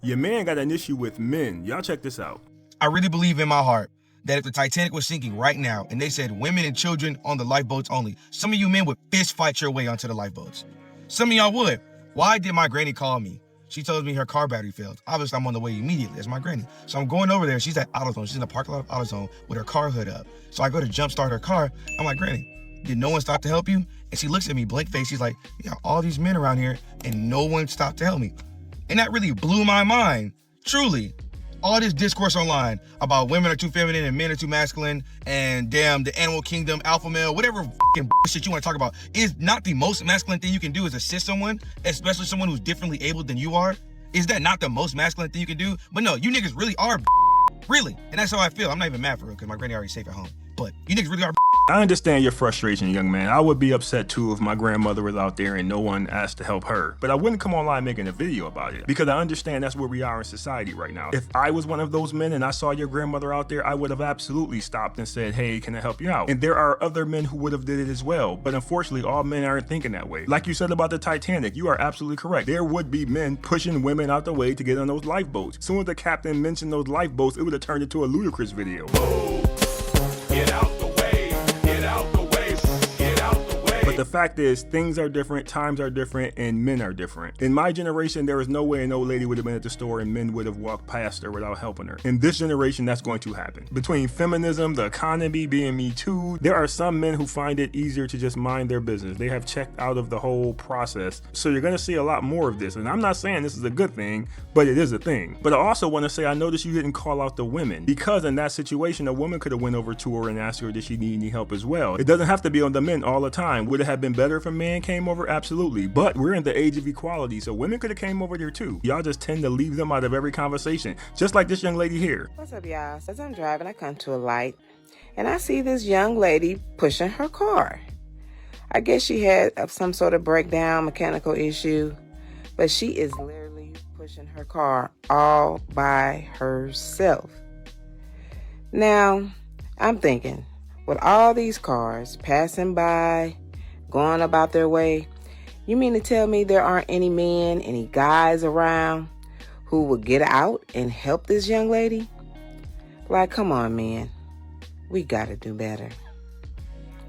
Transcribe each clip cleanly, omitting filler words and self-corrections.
Your man got an issue with men. Y'all check this out. I really believe in my heart that if the Titanic was sinking right now and they said women and children on the lifeboats only, some of you men would fist fight your way onto the lifeboats. Some of y'all would. Why did my granny call me? She tells me her car battery failed. Obviously, I'm on the way immediately. That's my granny. So I'm going over there. She's at AutoZone. She's in the parking lot of AutoZone with her car hood up. So I go to jump start her car. I'm like, Granny, did no one stop to help you? And she looks at me, blank face. She's like, yeah, all these men around here and no one stopped to help me. And that really blew my mind. Truly. All this discourse online about women are too feminine and men are too masculine and damn the animal kingdom, alpha male, whatever fucking shit you want to talk about is not the most masculine thing you can do is assist someone, especially someone who's differently abled than you are. Is that not the most masculine thing you can do? But no, you niggas really are really. And that's how I feel. I'm not even mad for real because my granny already safe at home. But you niggas really are. I understand your frustration, young man. I would be upset too if my grandmother was out there and no one asked to help her. But I wouldn't come online making a video about it because I understand that's where we are in society right now. If I was one of those men and I saw your grandmother out there, I would have absolutely stopped and said, hey, can I help you out? And there are other men who would have did it as well. But unfortunately, all men aren't thinking that way. Like you said about the Titanic, you are absolutely correct. There would be men pushing women out the way to get on those lifeboats. As soon as the captain mentioned those lifeboats, it would have turned into a ludicrous video. Get out the way, get out the way, get out the way. But the fact is, things are different, times are different, and men are different. In my generation, there was no way an old lady would have been at the store and men would have walked past her without helping her. In this generation, that's going to happen. Between feminism, the economy, being Me Too, there are some men who find it easier to just mind their business. They have checked out of the whole process. So you're going to see a lot more of this. And I'm not saying this is a good thing, but it is a thing. But I also want to say, I noticed you didn't call out the women because in that situation, a woman could have went over to her and asked her, did she need any help as well? It doesn't have to be on the men all the time. Would it have been better if a man came over? Absolutely. But we're in the age of equality, so women could have came over there too. Y'all just tend to leave them out of every conversation, just like this young lady here. What's up, y'all? So as I'm driving, I come to a light, and I see this young lady pushing her car. I guess she had some sort of breakdown, mechanical issue, but she is literally pushing her car all by herself. Now, I'm thinking, with all these cars passing by, going about their way, you mean to tell me there aren't any men, any guys around who would get out and help this young lady? Like, come on, man. We gotta do better.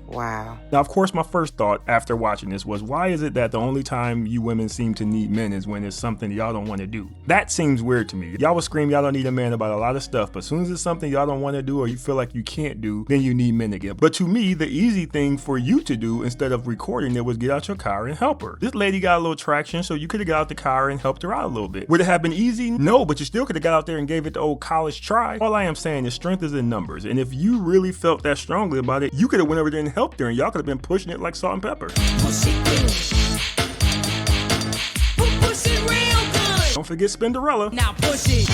Wow. Now, of course, my first thought after watching this was, why is it that the only time you women seem to need men is when it's something y'all don't want to do? That seems weird to me. Y'all will scream y'all don't need a man about a lot of stuff, but as soon as it's something y'all don't want to do or you feel like you can't do, then you need men again. But to me, the easy thing for you to do instead of recording it was get out your car and help her. This lady got a little traction, so you could have got out the car and helped her out a little bit. Would it have been easy? No, but you still could have got out there and gave it the old college try. All I am saying is strength is in numbers, and if you really felt that strongly about it, you could have went over there and helped her, and y'all could have been pushing it like salt and pepper. Push it good. Push it real good. Don't forget Spinderella. Now push it.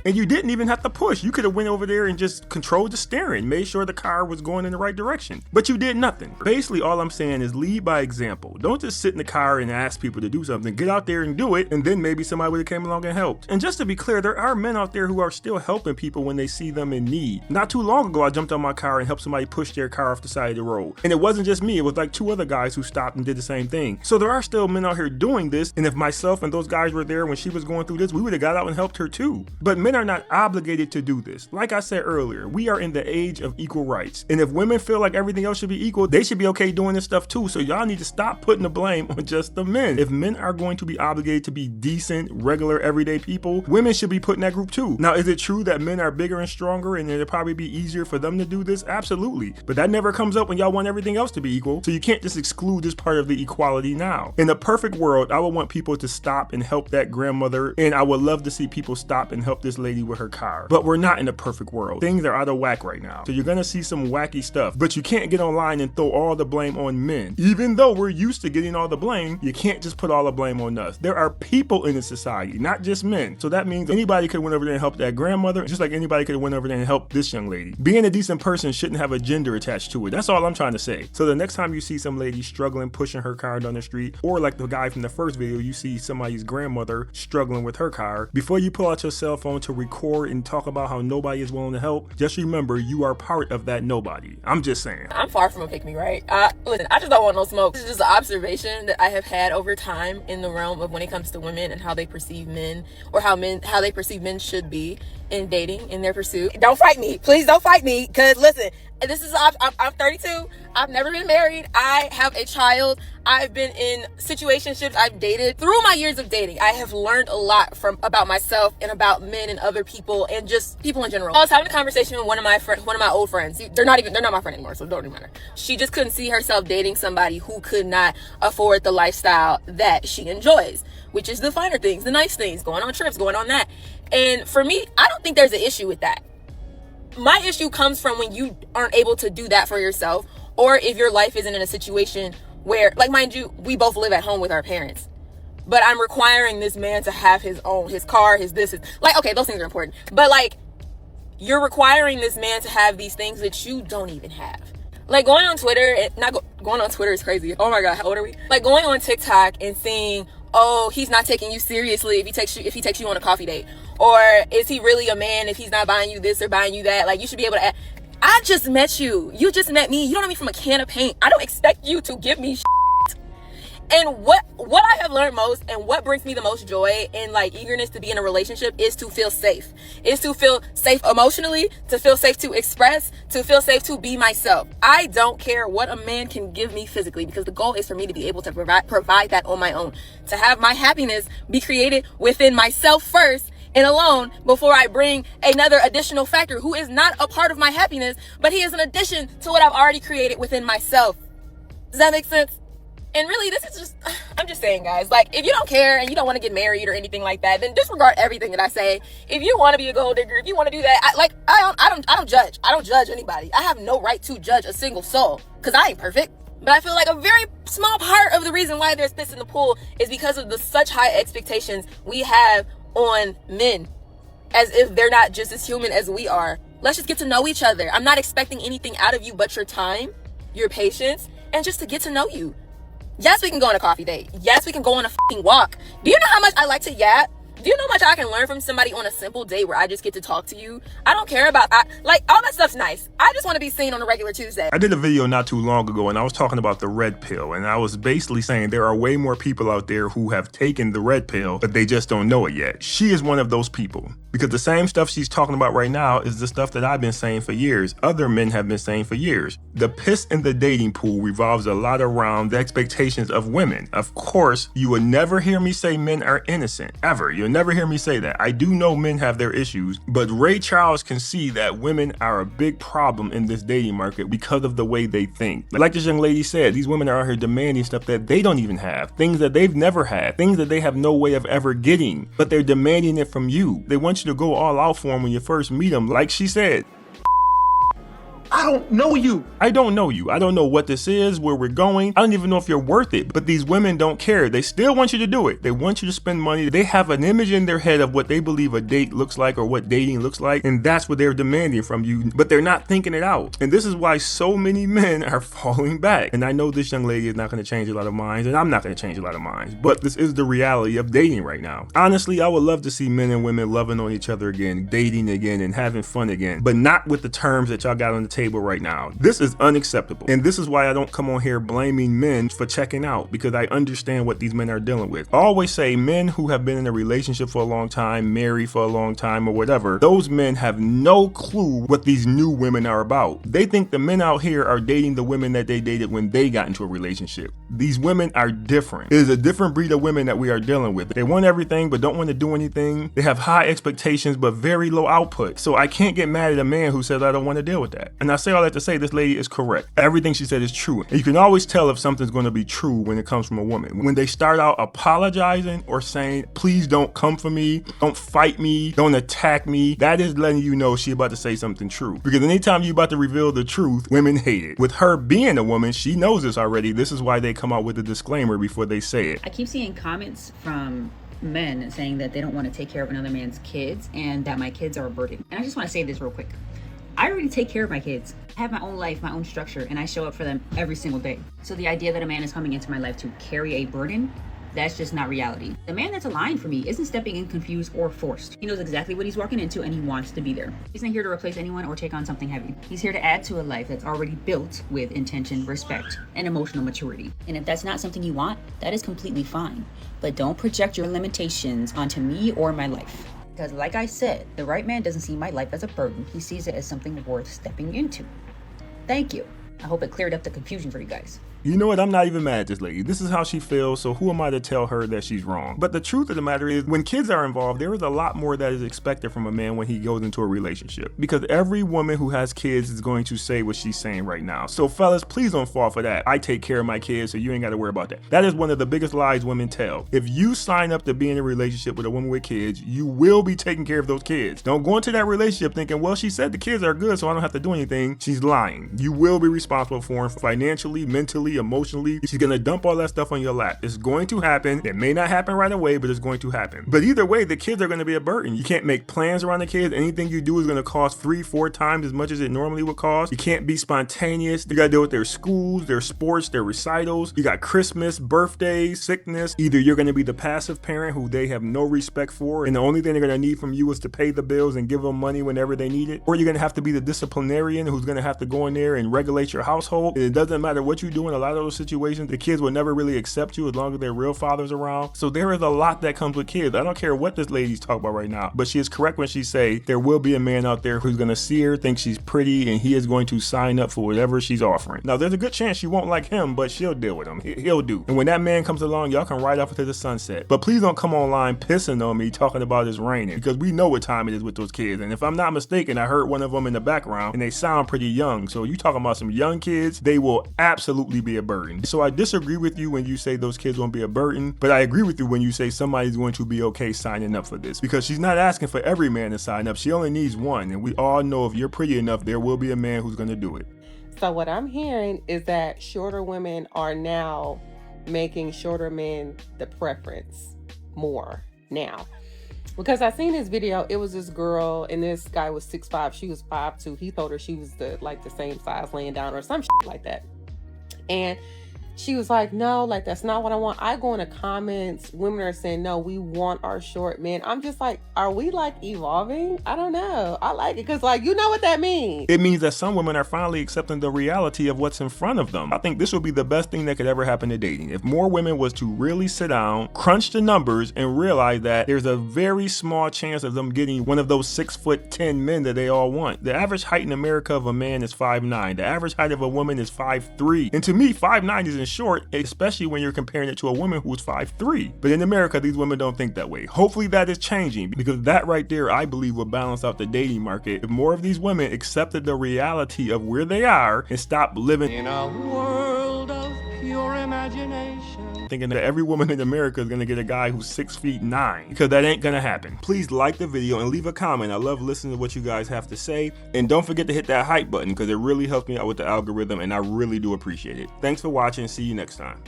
And you didn't even have to push. You could have went over there and just controlled the steering, made sure the car was going in the right direction. But you did nothing. Basically, all I'm saying is lead by example. Don't just sit in the car and ask people to do something. Get out there and do it, and then maybe somebody would have came along and helped. And just to be clear, there are men out there who are still helping people when they see them in need. Not too long ago, I jumped on my car and helped somebody push their car off the side of the road. And it wasn't just me, it was like 2 other guys who stopped and did the same thing. So there are still men out here doing this, and if myself and those guys were there when she was going through this, we would have got out and helped her too. But men are not obligated to do this. Like I said earlier, we are in the age of equal rights. And if women feel like everything else should be equal, they should be okay doing this stuff too. So y'all need to stop putting the blame on just the men. If men are going to be obligated to be decent, regular, everyday people, women should be put in that group too. Now, is it true that men are bigger and stronger and it'll probably be easier for them to do this? Absolutely. But that never comes up when y'all want everything else to be equal. So you can't just exclude this part of the equality now. In a perfect world, I would want people to stop and help that grandmother, and I would love to see people stop and help this lady with her car. But we're not in a perfect world. Things are out of whack right now. So you're gonna see some wacky stuff, but you can't get online and throw all the blame on men. Even though we're used to getting all the blame, you can't just put all the blame on us. There are people in this society, not just men. So that means anybody could went over there and help that grandmother, just like anybody could have went over there and helped this young lady. Being a decent person shouldn't have a gender attached to it. That's all I'm trying to say. So the next time you see some lady struggling, pushing her car down the street, or like the guy from the first video, you see somebody's grandmother struggling with her car, before you pull out your cell phone to record and talk about how nobody is willing to help, just remember you are part of that nobody. I'm just saying. I'm far from a pick me, right? Listen, I just don't want no smoke. This is just an observation that I have had over time in the realm of when it comes to women and how they perceive men, or how they perceive men should be in dating, in their pursuit. Don't fight me. Please don't fight me. Because listen, I'm 32. I've never been married. I have a child. I've been in situationships. I've dated. Through my years of dating, I have learned a lot about myself and about men and other people and just people in general. I was having a conversation with one of my old friends. They're not my friend anymore, so it don't even matter. She just couldn't see herself dating somebody who could not afford the lifestyle that she enjoys, which is the finer things, the nice things, going on trips, going on that. And for me, I don't think there's an issue with that. My issue comes from when you aren't able to do that for yourself, or if your life isn't in a situation where, like, mind you, we both live at home with our parents, but I'm requiring this man to have his car, like, okay, those things are important, but like, you're requiring this man to have these things that you don't even have. Like, going on Twitter, going on Twitter is crazy. Oh my God, how old are we? Like, going on TikTok and seeing, oh, he's not taking you seriously if he takes you on a coffee date, or is he really a man if he's not buying you this or buying you that? Like, you should be able to ask. I just met you. You just met me. You don't know me from a can of paint. I don't expect you to give me shit. And what I have learned most, and what brings me the most joy and like eagerness to be in a relationship, is to feel safe. Is to feel safe emotionally, to feel safe to express, to feel safe to be myself. I don't care what a man can give me physically, because the goal is for me to be able to provide that on my own. To have my happiness be created within myself first and alone, before I bring another additional factor who is not a part of my happiness, but he is an addition to what I've already created within myself. Does that make sense? And really, I'm just saying, guys, like, if you don't care and you don't want to get married or anything like that, then disregard everything that I say. If you want to be a gold digger, if you want to do that, I don't judge. I don't judge anybody. I have no right to judge a single soul, because I ain't perfect. But I feel like a very small part of the reason why there's fists in the pool is because of the such high expectations we have on men, as if they're not just as human as we are. Let's just get to know each other. I'm not expecting anything out of you but your time, your patience, and just to get to know you. Yes, we can go on a coffee date. Yes, we can go on a fucking walk. Do you know how much I like to yap? Do you know how much I can learn from somebody on a simple date where I just get to talk to you? I don't care about like, all that stuff's nice. I just want to be seen on a regular Tuesday. I did a video not too long ago, and I was talking about the red pill, and I was basically saying there are way more people out there who have taken the red pill, but they just don't know it yet. She is one of those people, because the same stuff she's talking about right now is the stuff that I've been saying for years. Other men have been saying for years. The piss in the dating pool revolves a lot around the expectations of women. Of course, you would never hear me say men are innocent, ever. You'll never hear me say that. I do know men have their issues, but Ray Charles can see that women are a big problem in this dating market because of the way they think. Like this young lady said, these women are out here demanding stuff that they don't even have, things that they've never had, things that they have no way of ever getting, but they're demanding it from you. They want you to go all out for them when you first meet them. Like she said, I don't know you. I don't know you. I don't know what this is, where we're going. I don't even know if you're worth it. But these women don't care. They still want you to do it. They want you to spend money. They have an image in their head of what they believe a date looks like or what dating looks like. And that's what they're demanding from you. But they're not thinking it out. And this is why so many men are falling back. And I know this young lady is not going to change a lot of minds. And I'm not going to change a lot of minds. But this is the reality of dating right now. Honestly, I would love to see men and women loving on each other again, dating again, and having fun again. But not with the terms that y'all got on the table right now. This is unacceptable. And this is why I don't come on here blaming men for checking out, because I understand what these men are dealing with. I always say men who have been in a relationship for a long time, married for a long time or whatever, those men have no clue what these new women are about. They think the men out here are dating the women that they dated when they got into a relationship. These women are different. It is a different breed of women that we are dealing with. They want everything but don't want to do anything. They have high expectations but very low output. So I can't get mad at a man who says I don't want to deal with that. And I say all that to say this lady is correct. Everything she said is true. And you can always tell if something's going to be true when it comes from a woman. When they start out apologizing or saying, please don't come for me, don't fight me, don't attack me, that is letting you know she about to say something true. Because anytime you about to reveal the truth, women hate it. With her being a woman, she knows this already. This is why they come out with a disclaimer before they say it. I keep seeing comments from men saying that they don't want to take care of another man's kids and that my kids are a burden. And I just want to say this real quick. I already take care of my kids. I have my own life, my own structure, and I show up for them every single day. So the idea that a man is coming into my life to carry a burden That's just not reality. The man that's aligned for me isn't stepping in confused or forced. He knows exactly what he's walking into and he wants to be there. He's not here to replace anyone or take on something heavy. He's here to add to a life that's already built with intention, respect, and emotional maturity. And if that's not something you want, that is completely fine. But don't project your limitations onto me or my life. Because like I said, the right man doesn't see my life as a burden. He sees it as something worth stepping into. Thank you. I hope it cleared up the confusion for you guys. You know what? I'm not even mad at this lady. This is how she feels, so who am I to tell her that she's wrong? But the truth of the matter is, when kids are involved, there is a lot more that is expected from a man when he goes into a relationship. Because every woman who has kids is going to say what she's saying right now. So fellas, please don't fall for that. I take care of my kids, so you ain't got to worry about that. That is one of the biggest lies women tell. If you sign up to be in a relationship with a woman with kids, you will be taking care of those kids. Don't go into that relationship thinking, well, she said the kids are good, so I don't have to do anything. She's lying. You will be responsible for them financially, mentally, emotionally. She's gonna dump all that stuff on your lap. It's going to happen. It may not happen right away, but it's going to happen. But either way, the kids are gonna be a burden. You can't make plans around the kids. Anything you do is gonna cost 3-4 times as much as it normally would cost. You can't be spontaneous. You gotta deal with their schools, their sports, their recitals. You got Christmas, birthdays, sickness. Either you're gonna be the passive parent who they have no respect for, and the only thing they're gonna need from you is to pay the bills and give them money whenever they need it, or you're gonna have to be the disciplinarian who's gonna have to go in there and regulate your household. And it doesn't matter what you do in a lot of those situations, the kids will never really accept you as long as their real father's around. So there is a lot that comes with kids. I don't care what this lady's talking about right now, but she is correct when she say there will be a man out there who's gonna see her, think she's pretty, and he is going to sign up for whatever she's offering. Now there's a good chance she won't like him, but she'll deal with him. He'll do. And when that man comes along, y'all can ride off into the sunset. But please don't come online pissing on me talking about it's raining, because we know what time it is with those kids. And if I'm not mistaken, I heard one of them in the background and they sound pretty young. So you talking about some young kids, they will absolutely be a burden. So I disagree with you when you say those kids won't be a burden, but I agree with you when you say somebody's going to be okay signing up for this, because she's not asking for every man to sign up. She only needs one, and we all know if you're pretty enough, there will be a man who's going to do it. So what I'm hearing is that shorter women are now making shorter men the preference more now. Because I seen this video, it was this girl and this guy was 6'5", she was 5'2". He told her she was the same size laying down or some shit like that. And she was like, no, like, that's not what I want. I go in the comments, women are saying, no, we want our short men. I'm just like, are we like evolving? I don't know. I like it because, like, you know what that means. It means that some women are finally accepting the reality of what's in front of them. I think this would be the best thing that could ever happen to dating. If more women was to really sit down, crunch the numbers, and realize that there's a very small chance of them getting one of those 6'10" men that they all want. The average height in America of a man is 5'9". The average height of a woman is 5'3". And to me, 5'9" isn't short, especially when you're comparing it to a woman who's 5'3". But in America, these women don't think that way. Hopefully that is changing, because that right there, I believe, will balance out the dating market if more of these women accepted the reality of where they are and stop living In a world of pure imagination. thinking that every woman in America is gonna get a guy who's 6'9", because that ain't gonna happen. Please like the video and leave a comment. I love listening to what you guys have to say. And don't forget to hit that hype button, because it really helps me out with the algorithm, and I really do appreciate it. Thanks for watching. See you next time.